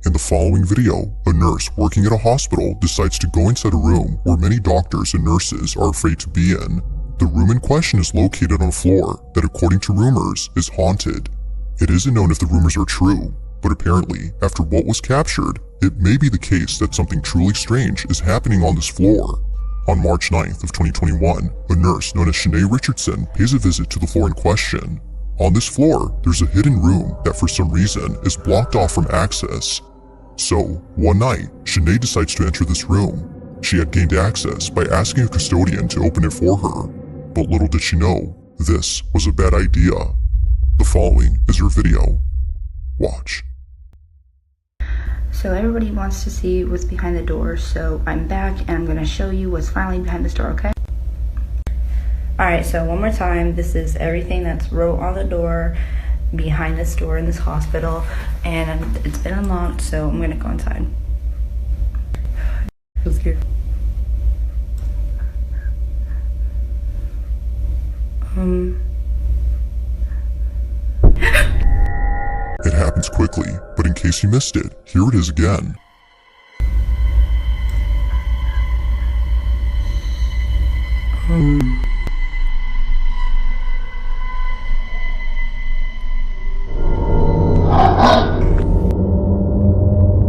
In the following video, a nurse working at a hospital decides to go inside a room where many doctors and nurses are afraid to be in. The room in question is located on a floor that, according to rumors, is haunted. It isn't known if the rumors are true, but apparently, after what was captured, it may be the case that something truly strange is happening on this floor. On March 9th of 2021, a nurse known as Shanae Richardson pays a visit to the floor in question. On this floor, there's a hidden room that for some reason is blocked off from access. So, one night, Shanae decides to enter this room. She had gained access by asking a custodian to open it for her, but little did she know, this was a bad idea. The following is her video. Watch. So everybody wants to see what's behind the door, so I'm back and I'm going to show you what's finally behind this door, okay? Alright, so one more time, this is everything that's wrote on the door behind this door in this hospital, and it's been unlocked, so I'm gonna go inside. I feel scared. It happens quickly, but in case you missed it, here it is again.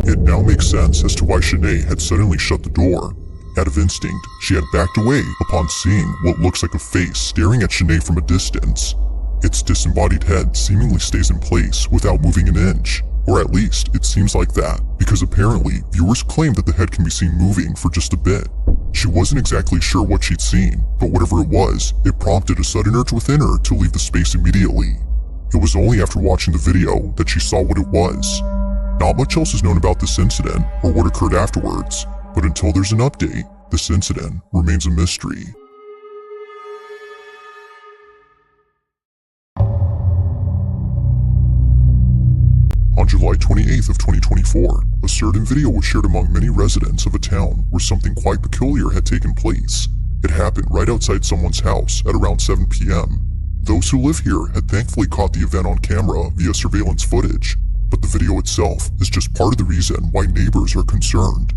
It now makes sense as to why Shanae had suddenly shut the door. Out of instinct, she had backed away upon seeing what looks like a face staring at Shanae from a distance. Its disembodied head seemingly stays in place without moving an inch, or at least it seems like that, because apparently viewers claim that the head can be seen moving for just a bit. She wasn't exactly sure what she'd seen, but whatever it was, it prompted a sudden urge within her to leave the space immediately. It was only after watching the video that she saw what it was. Not much else is known about this incident or what occurred afterwards, but until there's an update, this incident remains a mystery. On July 28th of 2024, a certain video was shared among many residents of a town where something quite peculiar had taken place. It happened right outside someone's house at around 7 p.m. Those who live here had thankfully caught the event on camera via surveillance footage, but the video itself is just part of the reason why neighbors are concerned.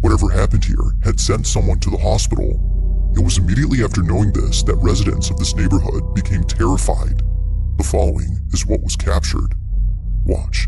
Whatever happened here had sent someone to the hospital. It was immediately after knowing this that residents of this neighborhood became terrified. The following is what was captured. Watch.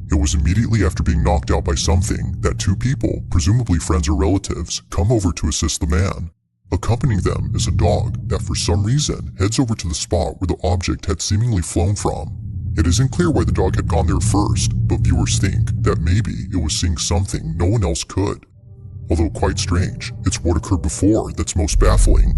It was immediately after being knocked out by something that two people, presumably friends or relatives, come over to assist the man. Accompanying them is a dog that for some reason heads over to the spot where the object had seemingly flown from. It isn't clear why the dog had gone there first, but viewers think that maybe it was seeing something no one else could. Although quite strange, it's what occurred before that's most baffling.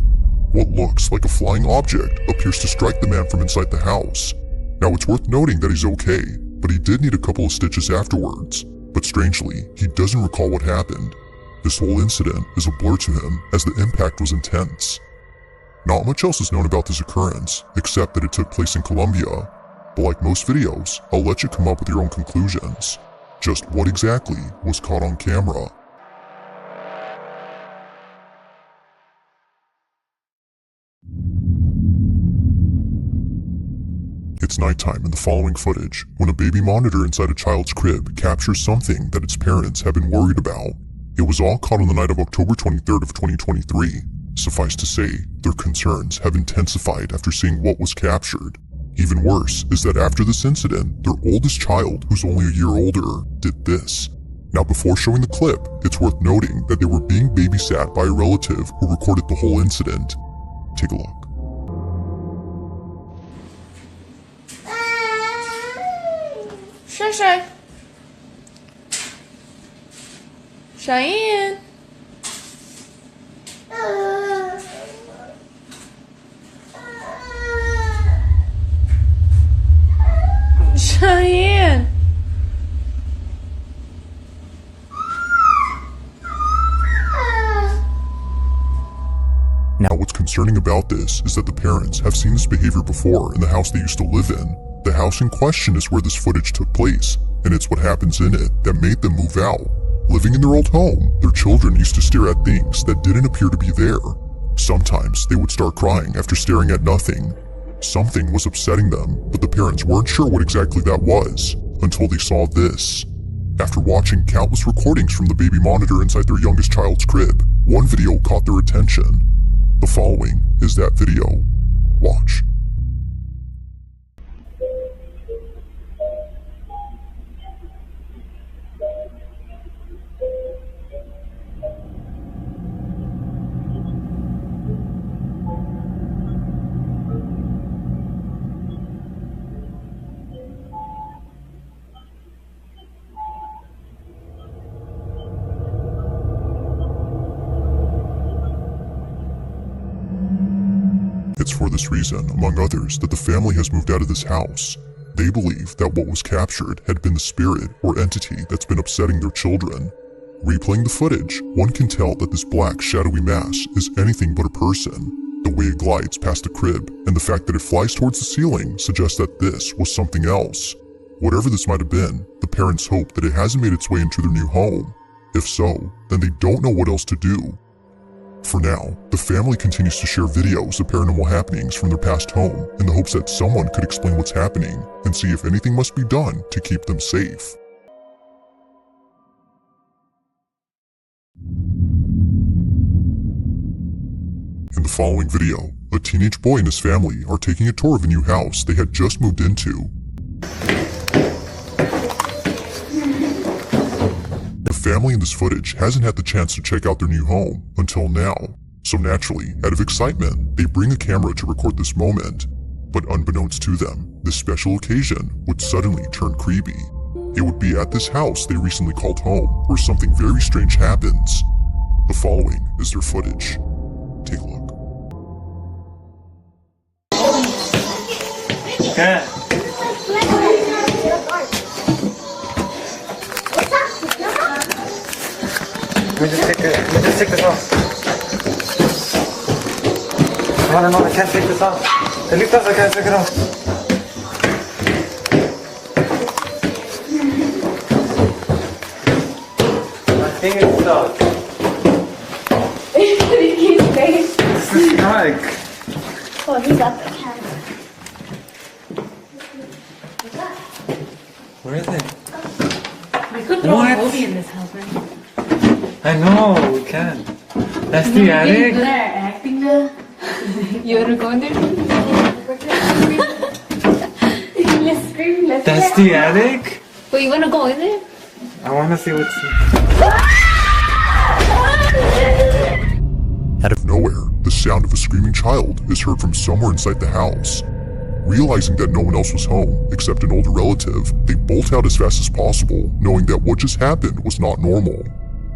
What looks like a flying object appears to strike the man from inside the house. Now it's worth noting that he's okay, but he did need a couple of stitches afterwards. But strangely, he doesn't recall what happened. This whole incident is a blur to him as the impact was intense. Not much else is known about this occurrence, except that it took place in Colombia. But like most videos, I'll let you come up with your own conclusions. Just what exactly was caught on camera? It's nighttime in the following footage when a baby monitor inside a child's crib captures something that its parents have been worried about. It was all caught on the night of October 23rd of 2023. Suffice to say, their concerns have intensified after seeing what was captured. Even worse is that after this incident, their oldest child, who's only a year older, did this. Now before showing the clip, it's worth noting that they were being babysat by a relative who recorded the whole incident. Take a look. Shay Shay. Cheyenne. this is that the parents have seen this behavior before in the house they used to live in. The house in question is where this footage took place, and it's what happens in it that made them move out. Living in their old home, their children used to stare at things that didn't appear to be there. Sometimes they would start crying after staring at nothing. Something was upsetting them, but the parents weren't sure what exactly that was until they saw this. After watching countless recordings from the baby monitor inside their youngest child's crib, one video caught their attention. The following is that video. Watch. It's for this reason, among others, that the family has moved out of this house. They believe that what was captured had been the spirit or entity that's been upsetting their children. Replaying the footage, one can tell that this black shadowy mass is anything but a person. The way it glides past the crib and the fact that it flies towards the ceiling suggests that this was something else. Whatever this might have been, the parents hope that it hasn't made its way into their new home. If so, then they don't know what else to do. For now, the family continues to share videos of paranormal happenings from their past home in the hopes that someone could explain what's happening and see if anything must be done to keep them safe. In the following video, a teenage boy and his family are taking a tour of a new house they had just moved into. The family in this footage hasn't had the chance to check out their new home until now, so naturally, out of excitement, they bring a camera to record this moment. But unbeknownst to them, this special occasion would suddenly turn creepy. It would be at this house they recently called home where something very strange happens. The following is their footage. Take a look. Okay. Let me just take this off. No, I can't take this off. At least I can't take it off. My finger is stuck. This is stuck. Oh, he got the camera. Where is it? We could throw a movie in this house, right? I know, we can. That's the attic? Good at acting now. You wanna go in there? Let's scream, let's That's the attic? Wait, you wanna go in there? I wanna see what's... Out of nowhere, the sound of a screaming child is heard from somewhere inside the house. Realizing that no one else was home except an older relative, they bolt out as fast as possible, knowing that what just happened was not normal.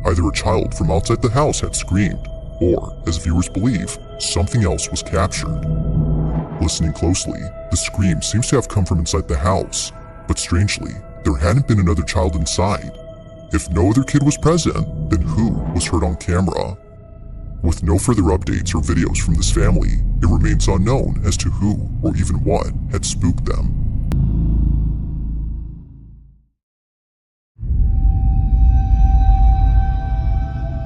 Either a child from outside the house had screamed, or, as viewers believe, something else was captured. Listening closely, the scream seems to have come from inside the house, but strangely, there hadn't been another child inside. If no other kid was present, then who was heard on camera? With no further updates or videos from this family, it remains unknown as to who or even what had spooked them.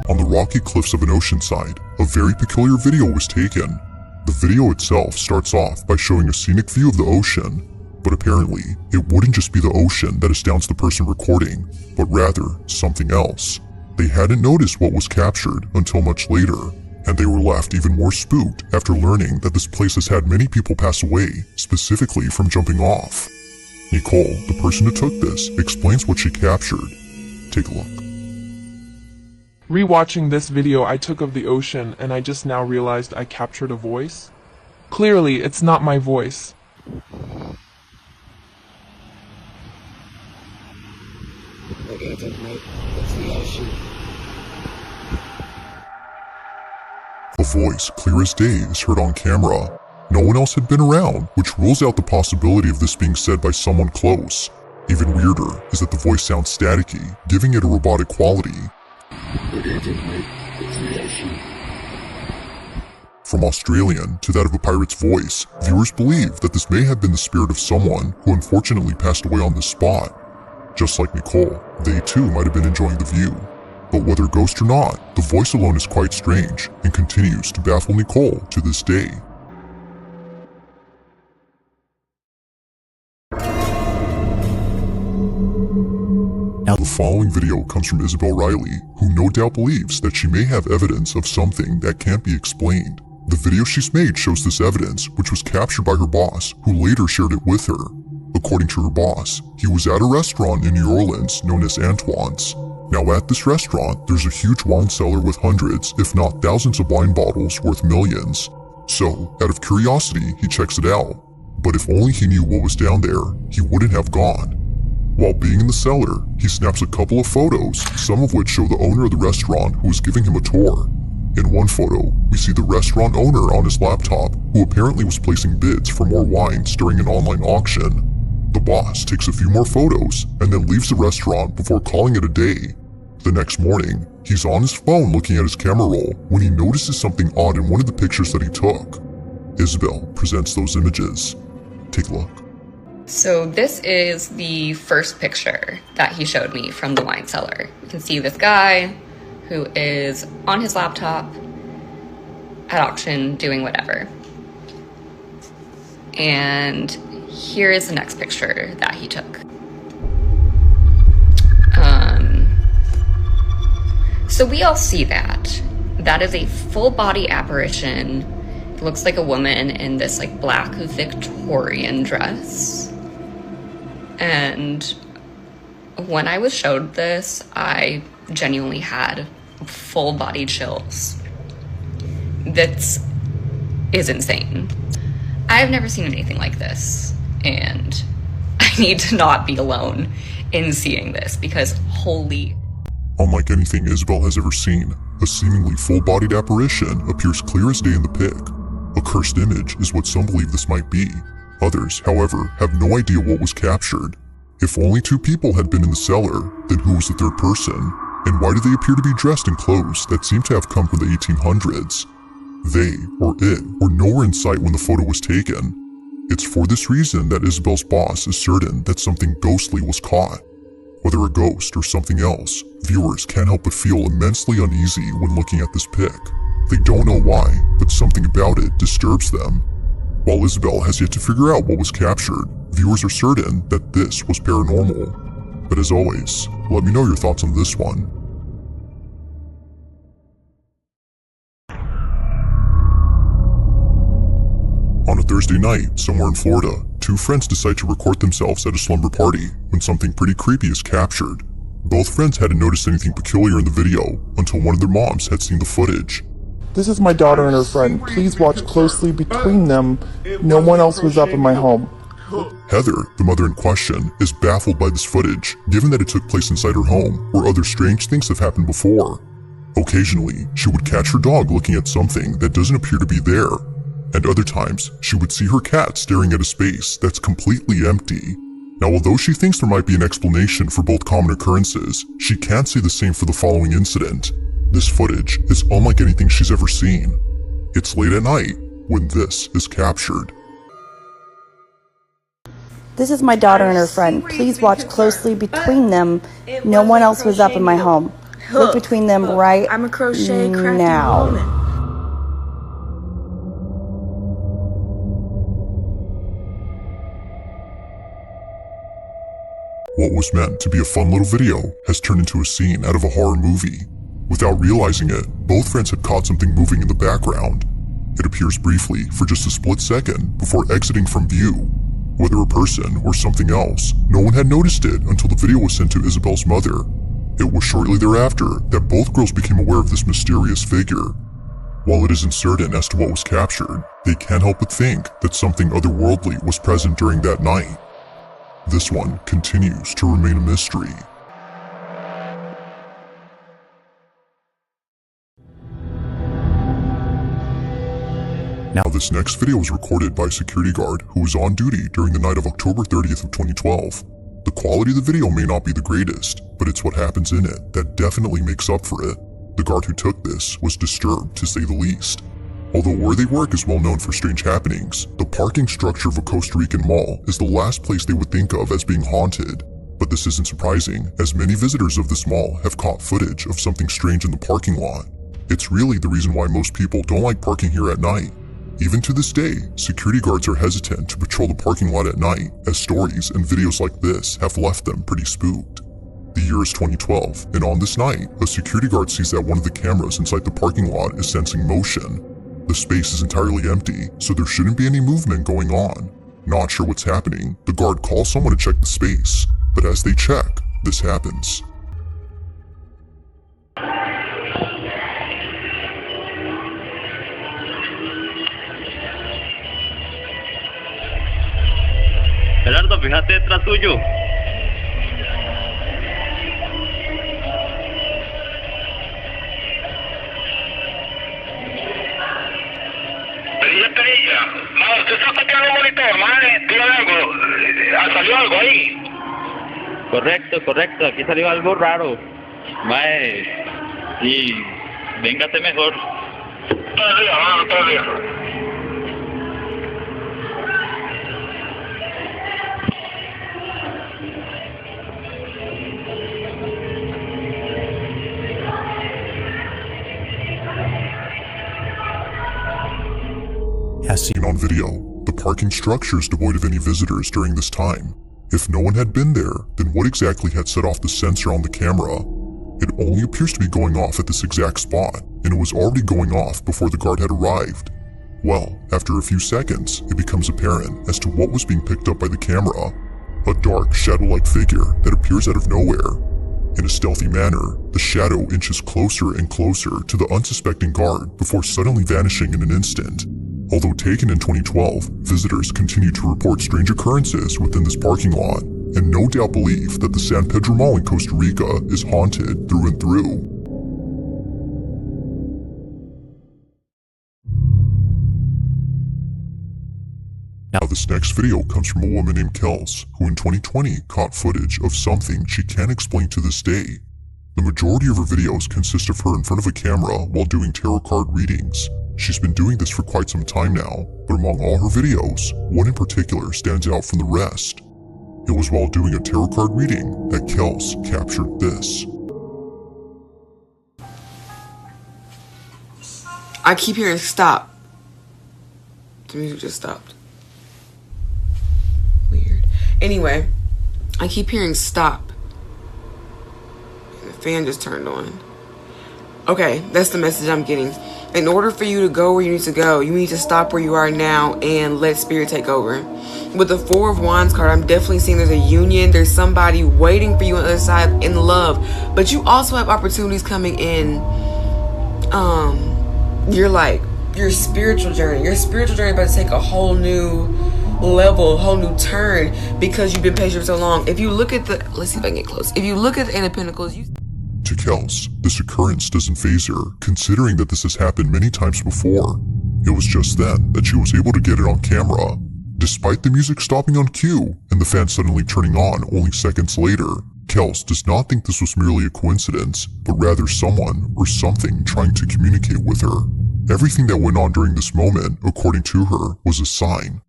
On the rocky cliffs of an oceanside, a very peculiar video was taken. The video itself starts off by showing a scenic view of the ocean, but apparently, it wouldn't just be the ocean that astounds the person recording, but rather something else. They hadn't noticed what was captured until much later, and they were left even more spooked after learning that this place has had many people pass away, specifically from jumping off. Nicole, the person who took this, explains what she captured. Take a look. Rewatching this video I took of the ocean, and I just now realized I captured a voice. Clearly, it's not my voice. A voice clear as day is heard on camera. No one else had been around, which rules out the possibility of this being said by someone close. Even weirder is that the voice sounds staticky, giving it a robotic quality. From Australian to that of a pirate's voice, viewers believe that this may have been the spirit of someone who unfortunately passed away on this spot. Just like Nicole, they too might have been enjoying the view. But whether ghost or not, the voice alone is quite strange and continues to baffle Nicole to this day. Now the following video comes from Isabel Riley, who no doubt believes that she may have evidence of something that can't be explained. The video she's made shows this evidence, which was captured by her boss, who later shared it with her. According to her boss, he was at a restaurant in New Orleans known as Antoine's. Now at this restaurant, there's a huge wine cellar with hundreds, if not thousands of wine bottles worth millions. So, out of curiosity, he checks it out. But if only he knew what was down there, he wouldn't have gone. While being in the cellar, he snaps a couple of photos, some of which show the owner of the restaurant who is giving him a tour. In one photo, we see the restaurant owner on his laptop, who apparently was placing bids for more wines during an online auction. The boss takes a few more photos and then leaves the restaurant before calling it a day. The next morning, he's on his phone looking at his camera roll when he notices something odd in one of the pictures that he took. Isabel presents those images. Take a look. So this is the first picture that he showed me from the wine cellar. You can see this guy who is on his laptop at auction doing whatever. And here is the next picture that he took. So we all see that. That is a full body apparition. It looks like a woman in this like black Victorian dress. And when I was showed this, I genuinely had full body chills. This is insane. I've never seen anything like this, and I need to not be alone in seeing this because holy. Unlike anything Isabel has ever seen, a seemingly full-bodied apparition appears clear as day in the pic. A cursed image is what some believe this might be. Others, however, have no idea what was captured. If only two people had been in the cellar, then who was the third person? And why do they appear to be dressed in clothes that seem to have come from the 1800s? They, or it, were nowhere in sight when the photo was taken. It's for this reason that Isabel's boss is certain that something ghostly was caught. Whether a ghost or something else, viewers can't help but feel immensely uneasy when looking at this pic. They don't know why, but something about it disturbs them. While Isabel has yet to figure out what was captured, viewers are certain that this was paranormal. But as always, let me know your thoughts on this one. On a Thursday night, somewhere in Florida, two friends decide to record themselves at a slumber party when something pretty creepy is captured. Both friends hadn't noticed anything peculiar in the video until one of their moms had seen the footage. This is my daughter and her friend. Please watch closely between them. No one else was up in my home. Heather, the mother in question, is baffled by this footage, given that it took place inside her home, where other strange things have happened before. Occasionally, she would catch her dog looking at something that doesn't appear to be there, and other times, she would see her cat staring at a space that's completely empty. Now, although she thinks there might be an explanation for both common occurrences, she can't say the same for the following incident. This footage is unlike anything she's ever seen. It's late at night when this is captured. This is my daughter and her friend. Please watch closely between them. No one else was up in my home. Look between them right I'm a crochet crafty now. woman. What was meant to be a fun little video has turned into a scene out of a horror movie. Without realizing it, both friends had caught something moving in the background. It appears briefly for just a split second before exiting from view. Whether a person or something else, no one had noticed it until the video was sent to Isabel's mother. It was shortly thereafter that both girls became aware of this mysterious figure. While it isn't certain as to what was captured, they can't help but think that something otherworldly was present during that night. This one continues to remain a mystery. Now this next video was recorded by a security guard who was on duty during the night of October 30th of 2012. The quality of the video may not be the greatest, but it's what happens in it that definitely makes up for it. The guard who took this was disturbed to say the least. Although where they work is well known for strange happenings, the parking structure of a Costa Rican mall is the last place they would think of as being haunted. But this isn't surprising, as many visitors of this mall have caught footage of something strange in the parking lot. It's really the reason why most people don't like parking here at night. Even to this day, security guards are hesitant to patrol the parking lot at night, as stories and videos like this have left them pretty spooked. The year is 2012, and on this night, a security guard sees that one of the cameras inside the parking lot is sensing motion. The space is entirely empty, so there shouldn't be any movement going on. Not sure what's happening, the guard calls someone to check the space, but as they check, this happens. Gerardo, fíjate detrás tuyo. Perilla. No, usted está sacando un monitor, madre, dígale algo. ¿Salió algo ahí? Correcto, aquí salió algo raro. Mae, y véngate mejor. Todo el día, mano, todo el día. As seen on video, the parking structure is devoid of any visitors during this time. If no one had been there, then what exactly had set off the sensor on the camera? It only appears to be going off at this exact spot, and it was already going off before the guard had arrived. Well, after a few seconds, it becomes apparent as to what was being picked up by the camera. A dark, shadow-like figure that appears out of nowhere. In a stealthy manner, the shadow inches closer and closer to the unsuspecting guard before suddenly vanishing in an instant. Although taken in 2012, visitors continue to report strange occurrences within this parking lot, and no doubt believe that the San Pedro Mall in Costa Rica is haunted through and through. Now this next video comes from a woman named Kels, who in 2020 caught footage of something she can't explain to this day. The majority of her videos consist of her in front of a camera while doing tarot card readings. She's been doing this for quite some time now, but among all her videos, one in particular stands out from the rest. It was while doing a tarot card reading that Kels captured this. I keep hearing stop. The music just stopped. Weird. Anyway, I keep hearing stop. And the fan just turned on. Okay, that's the message I'm getting. In order for you to go where you need to go, you need to stop where you are now and let spirit take over. With the Four of Wands card, I'm definitely seeing there's a union. There's somebody waiting for you on the other side in love. But you also have opportunities coming in. Your spiritual journey. Your spiritual journey about to take a whole new level, a whole new turn because you've been patient for so long. If you look at the, let's see if I can get close. If you look at the Eight of Pentacles, To Kels, this occurrence doesn't faze her, considering that this has happened many times before. It was just then that she was able to get it on camera. Despite the music stopping on cue and the fan suddenly turning on only seconds later, Kels does not think this was merely a coincidence, but rather someone or something trying to communicate with her. Everything that went on during this moment, according to her, was a sign.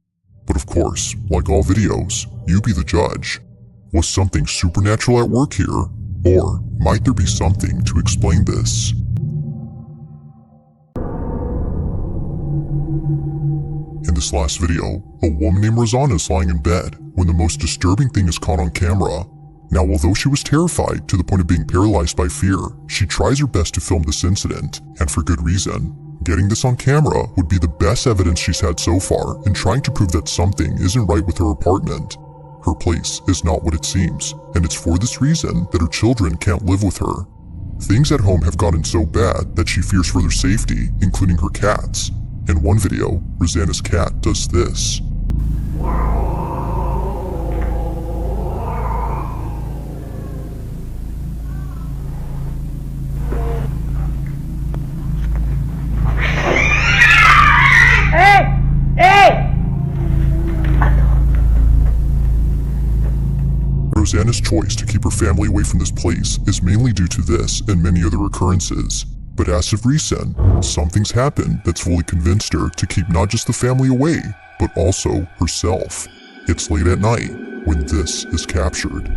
But of course, like all videos, you be the judge. Was something supernatural at work here? Or might there be something to explain this? In this last video, a woman named Rosanna is lying in bed when the most disturbing thing is caught on camera. Now, although she was terrified to the point of being paralyzed by fear, she tries her best to film this incident, and for good reason. Getting this on camera would be the best evidence she's had so far in trying to prove that something isn't right with her apartment. Her place is not what it seems, and it's for this reason that her children can't live with her. Things at home have gotten so bad that she fears for their safety, including her cats. In one video, Rosanna's cat does this. Rosanna's choice to keep her family away from this place is mainly due to this and many other occurrences. But as of recent, something's happened that's fully convinced her to keep not just the family away, but also herself. It's late at night when this is captured.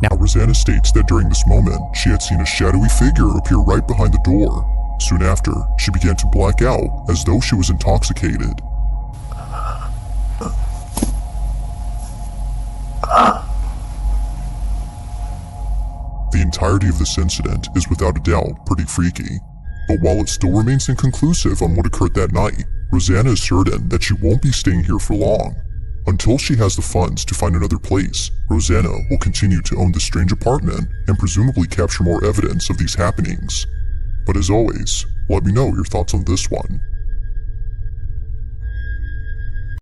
Now, Rosanna states that during this moment, she had seen a shadowy figure appear right behind the door. Soon after, she began to black out as though she was intoxicated. The entirety of this incident is without a doubt pretty freaky. But while it still remains inconclusive on what occurred that night, Rosanna is certain that she won't be staying here for long. Until she has the funds to find another place, Rosanna will continue to own this strange apartment and presumably capture more evidence of these happenings. But as always, let me know your thoughts on this one.